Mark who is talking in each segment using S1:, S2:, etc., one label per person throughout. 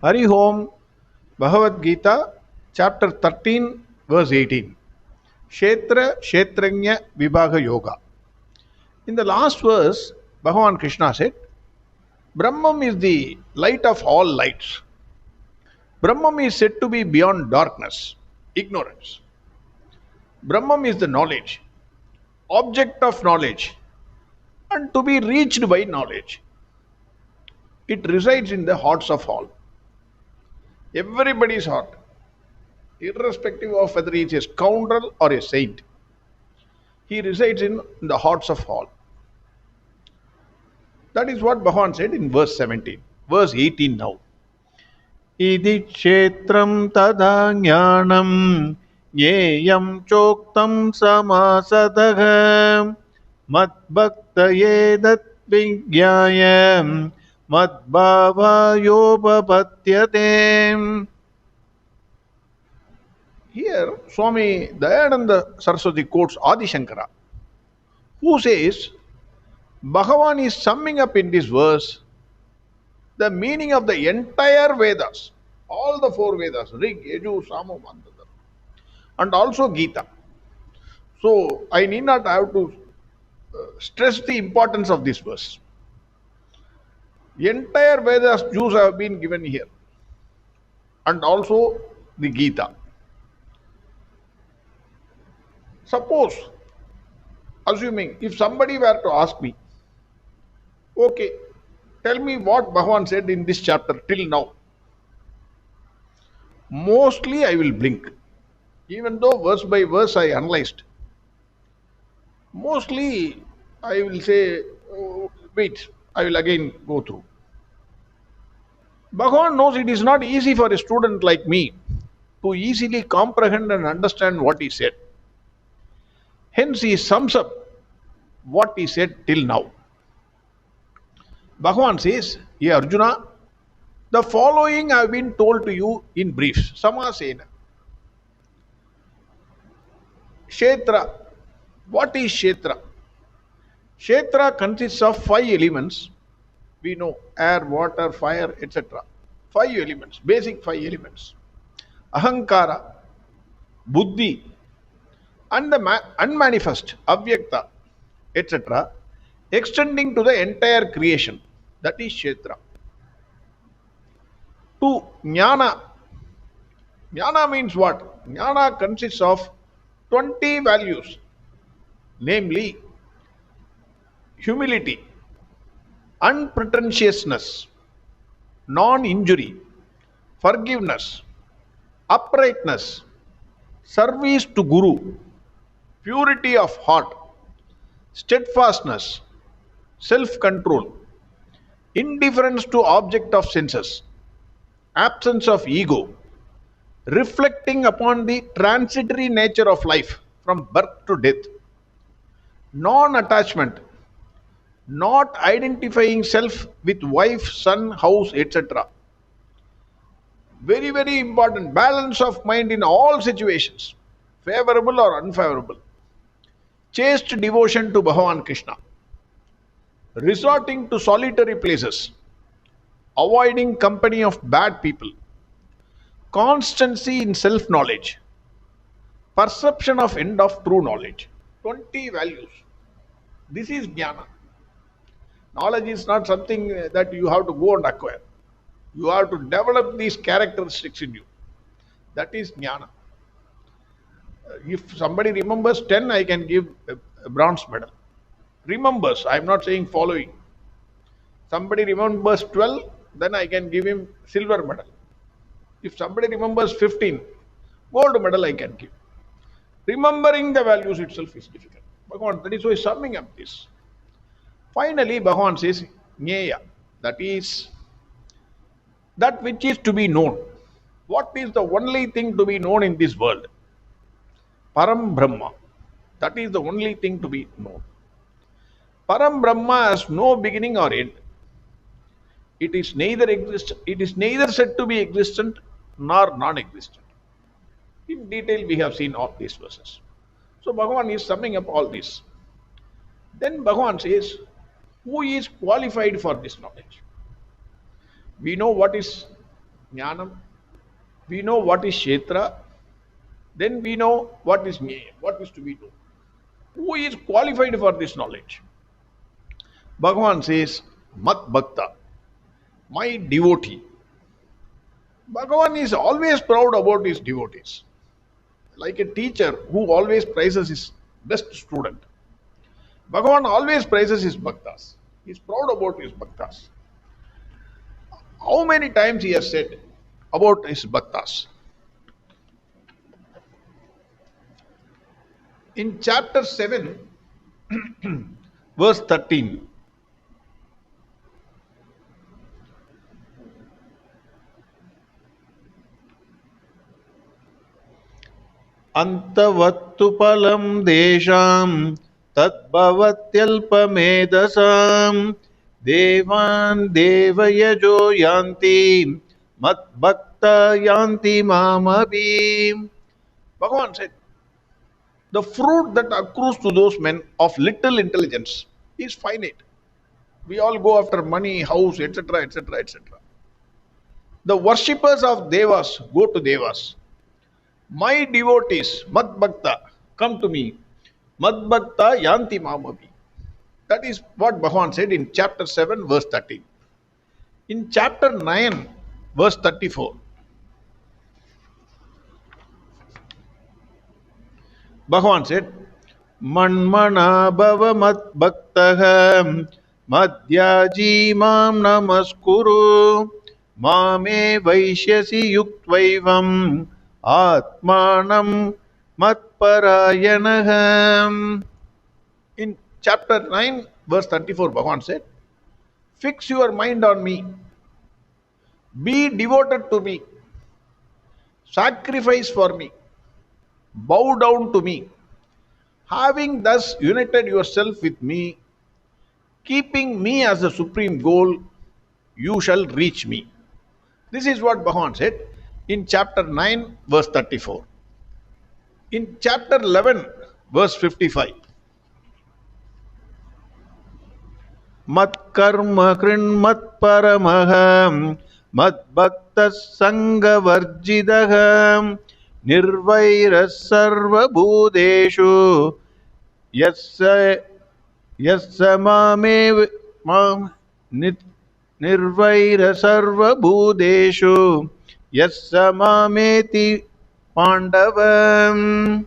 S1: Hari Om, Bhagavad Gita, chapter 13, verse 18. Kshetra Kshetranya Vibhaga Yoga. In the last verse, Bhagwan Krishna said, Brahman is the light of all lights. Brahman is said to be beyond darkness, ignorance. Brahman is the knowledge, object of knowledge, and to be reached by knowledge. It resides in the hearts of all. Everybody's heart, irrespective of whether he is a scoundrel or a saint. He resides in the hearts of all. That is what Bhagavan said in verse 17. Verse 18 now. Idi kshetram tada jnanam yeyam choktam samasadaha madbhaktayedat vigyayam madbhavayopapatyate. Here, Swami Dayananda Saraswati quotes Adi Shankara, who says, Bhagavan is summing up in this verse the meaning of the entire Vedas, all the four Vedas, Rig, Yaju, Samo, Mandada, and also Gita. So, I need not have to stress the importance of this verse. The entire Vedas Jews have been given here, and also the Gita. Suppose, assuming, if somebody were to ask me, okay, tell me what Bhagavan said in this chapter till now. Mostly I will blink. Even though verse by verse I analyzed. Mostly I will say, oh, wait, I will again go through. Bhagavan knows it is not easy for a student like me to easily comprehend and understand what he said. Hence he sums up what he said till now. Bhagavan says, Ye Arjuna, the following I have been told to you in brief. Samasena. Kshetra. What is Kshetra? Kshetra consists of 5 elements. We know air, water, fire, etc. 5 elements, basic 5 elements. Ahankara, Buddhi, and the unmanifest, Avyakta, etc., extending to the entire creation. That is Kshetra. 2. Jnana. Jnana means what? Jnana consists of 20 values, namely humility, unpretentiousness, non-injury, forgiveness, uprightness, service to Guru, purity of heart, steadfastness, self-control, indifference to object of senses, absence of ego, reflecting upon the transitory nature of life from birth to death, non-attachment, not identifying self with wife, son, house, etc. Very, very important. Balance of mind in all situations, favorable or unfavorable. Chaste devotion to Bhagwan Krishna. Resorting to solitary places. Avoiding company of bad people. Constancy in self-knowledge. Perception of end of true knowledge. 20 values. This is jnana. Knowledge is not something that you have to go and acquire. You have to develop these characteristics in you. That is jnana. If somebody remembers 10, I can give a bronze medal. Remembers, I am not saying following. Somebody remembers 12, then I can give him silver medal. If somebody remembers 15, gold medal I can give. Remembering the values itself is difficult. Bhagavan, that is why summing up this. Finally, Bhagavan says, Jnaya, that is that which is to be known. What is the only thing to be known in this world? Param Brahma. That is the only thing to be known. Param Brahma has no beginning or end. It is neither said to be existent nor non-existent. In detail, we have seen all these verses. So Bhagavan is summing up all this. Then Bhagavan says, who is qualified for this knowledge? We know what is Jnanam. We know what is Kshetra. Then we know what is Jnana, what is to be known. Who is qualified for this knowledge? Bhagavan says, Mat Bhakta, my devotee. Bhagavan is always proud about his devotees. Like a teacher who always praises his best student. Bhagavan always praises his bhaktas. He is proud about his bhaktas. How many times he has said about his bhaktas? In chapter 7, verse 13,
S2: अंतवत्तु फलं देशां तद्भवत्यल्पमेधसां देवान् देवयजो यान्ति मद्भक्ता यान्ति मामपि.
S1: Bhagavan said, the fruit that accrues to those men of little intelligence is finite. We all go after money, house, etc., etc., etc. The worshippers of Devas go to Devas. My devotees, Mad Bhakta, come to me. Mad Bhakta yanti mamabi. That is what Bhagavan said in chapter 7, verse 13. In chapter 9, verse 34, Bhagavan said,
S2: मन्मना भव मद्भक्तः मद्याजी मां नमस्कुरु मामे वैश्यसि युक्त्वैवम् आत्मानं मत्परायणः.
S1: in chapter 9, verse 34, Bhagavan said, fix your mind on me. Be devoted to me. Sacrifice for me. Bow down to me. Having thus united yourself with me, keeping me as the supreme goal, you shall reach me. This is what Bhagavan said in chapter 9, verse 34. In chapter 11, verse 55,
S2: मत्कर्म कृन्मत्परमः मद्भक्तः सङ्गवर्जितः निर्वैरः सर्वभूतेषु यस्य मामेव निर्वैरः सर्वभूतेषु यस्य मामेति पाण्डवम्.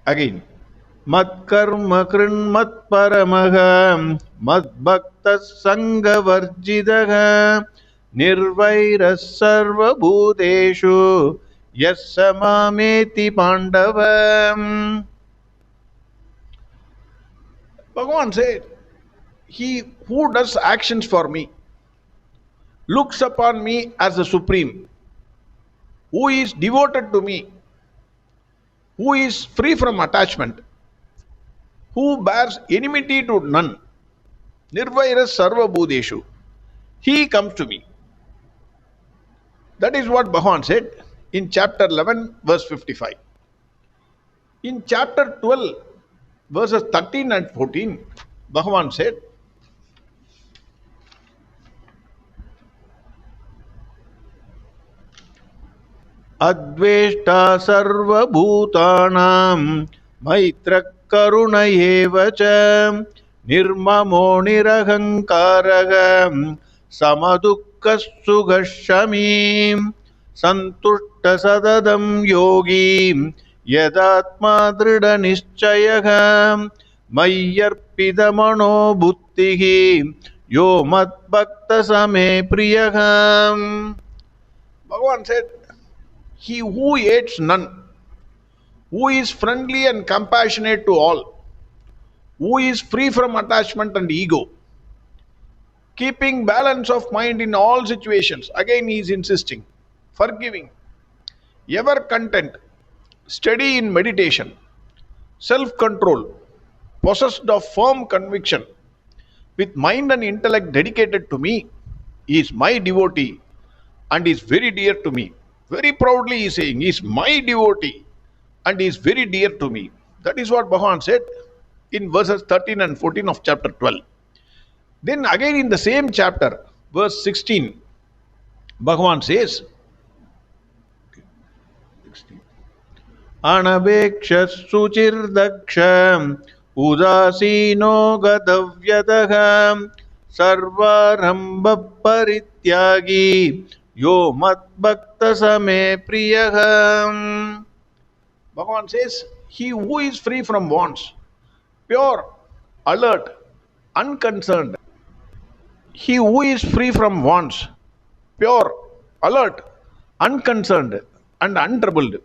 S1: again,
S2: मत्कर्म कृन्मत्परमः मद्भक्तः सङ्गवर्जितः निर्वैरः सर्वभूतेषु यस्य मामेति पाण्डवम्.
S1: Bhagavan said, he who does actions for me, looks upon me as the supreme, who is devoted to me, who is free from attachment, who bears enmity to none, nirvaira sarva bhudeshu, he comes to me. That is what Bhagavan said in chapter 11, verse 55. In chapter 12, verses 13 and 14, Bhagavan said,
S2: अद्वेष्टा सर्वभूतानां मैत्रः करुण एव च निर्ममो निरहङ्कारः समदुःखः सुखः शमी सन्तुष्टः सततं योगी यदात्मा दृढनिश्चयः मय्यर्पितमनो बुद्धिः यो मद्भक्तः स मे प्रियः.
S1: Bhagavan said, he who hates none, who is friendly and compassionate to all, who is free from attachment and ego, keeping balance of mind in all situations, again he is insisting, forgiving, ever content, steady in meditation, self-control, possessed of firm conviction, with mind and intellect dedicated to me, he is my devotee and is very dear to me. Very proudly he is saying, he is my devotee and he is very dear to me. That is what Bhagavan said in verses 13 and 14 of chapter 12. Then again in the same chapter, verse 16, Bhagavan says,
S2: अनपेक्ष सुचिर्दक्ष उदासीनो गतव्यतः सर्वारंभ परित्यागी यो मद्भक्त समे प्रियः.
S1: Bhagavan says, he who is free from wants, pure, alert, unconcerned. He who is free from wants, pure, alert, unconcerned, and untroubled,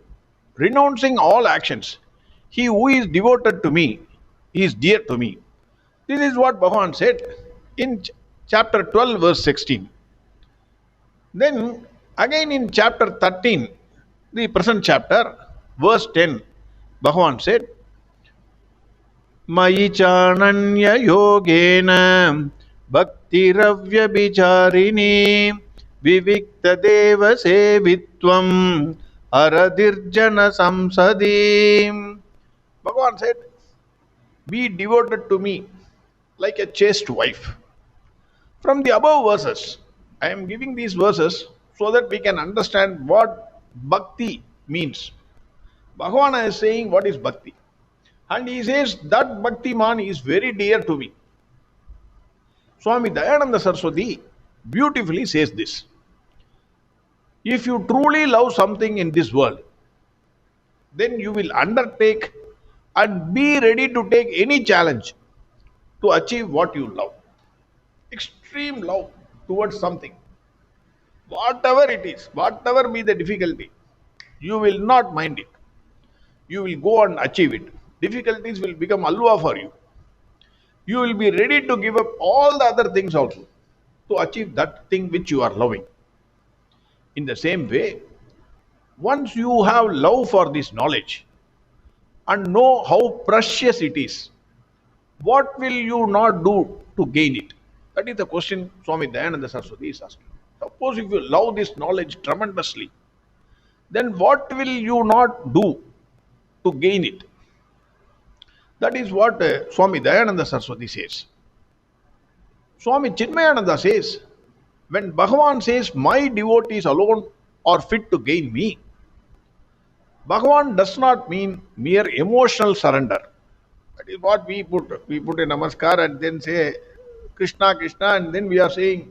S1: renouncing all actions. He who is devoted to me is dear to me. This is what Bhagavan said in chapter 12, verse 16. Then again in chapter 13, the present chapter, verse 10, Bhagavan said,
S2: मयि चानन्य योगेन भक्तिरव्यभिचारिणी विविक्त देव सेवित्वम् अरधिर्जन संसदि.
S1: Bhagavan said, be devoted to me like a chaste wife. From the above verses, I am giving these verses so that we can understand what bhakti means. Bhagavan is saying what is bhakti. And he says that bhakti man is very dear to me. Swami Dayananda Saraswati beautifully says this. If you truly love something in this world, then you will undertake and be ready to take any challenge to achieve what you love. Extreme love towards something. Whatever it is, whatever be the difficulty, you will not mind it. You will go and achieve it. Difficulties will become alwa for you. You will be ready to give up all the other things also to achieve that thing which you are loving. In the same way, once you have love for this knowledge and know how precious it is, what will you not do to gain it? That is the question Swami Dayananda Saraswati is asking. Suppose if you love this knowledge tremendously, then what will you not do to gain it? That is what Swami Dayananda Saraswati says. Swami Chinmayananda says, when Bhagavan says, my devotees alone are fit to gain me, Bhagavan does not mean mere emotional surrender. That is what we put. We put a namaskar and then say, Krishna, Krishna, and then we are saying,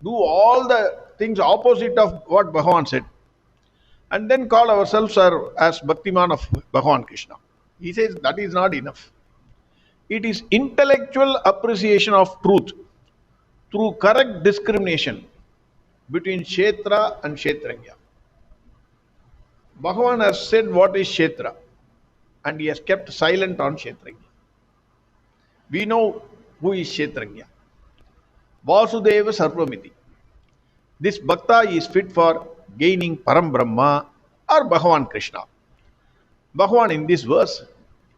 S1: do all the things opposite of what Bhagavan said. And then call ourselves as Bhaktiman of Bhagwan Krishna. He says that is not enough. It is intellectual appreciation of truth through correct discrimination between Kshetra and Kshetranya. Bhagavan has said what is Kshetra and he has kept silent on Kshetranya. We know who is Kshetranya. Vasudeva Sarvamiti. This Bhakta is fit for gaining Param Brahma or Bhagavan Krishna. Bhagavan in this verse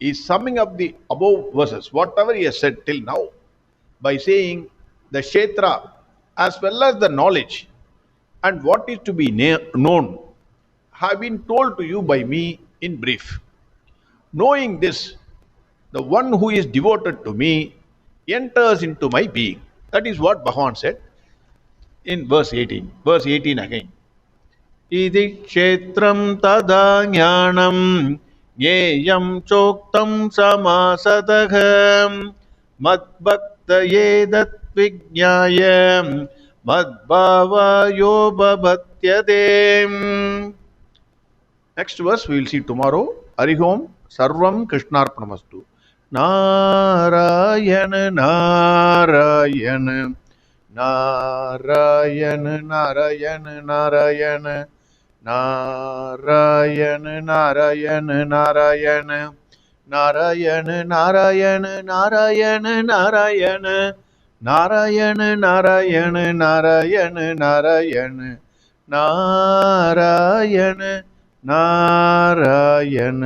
S1: is summing up the above verses, whatever he has said till now, by saying the Kshetra as well as the knowledge and what is to be known have been told to you by me in brief. Knowing this, the one who is devoted to me enters into my being. That is what Bhagavan said in verse 18. Verse 18 again.
S2: इति क्षेत्रं तदा ज्ञानं ज्ञेयं चोक्तं समासतः मद्भक्तये तद्विज्ञाय मद्भावायो भवत्यते.
S1: Next verse we will see tomorrow. Hari Om Sarvam Krishnarpanamastu.
S2: Narayan Narayan Narayan Narayan Narayan Narayan Narayan Narayan Narayan Narayan Narayan Narayan Narayan Narayan Narayan Narayan Narayan Narayan.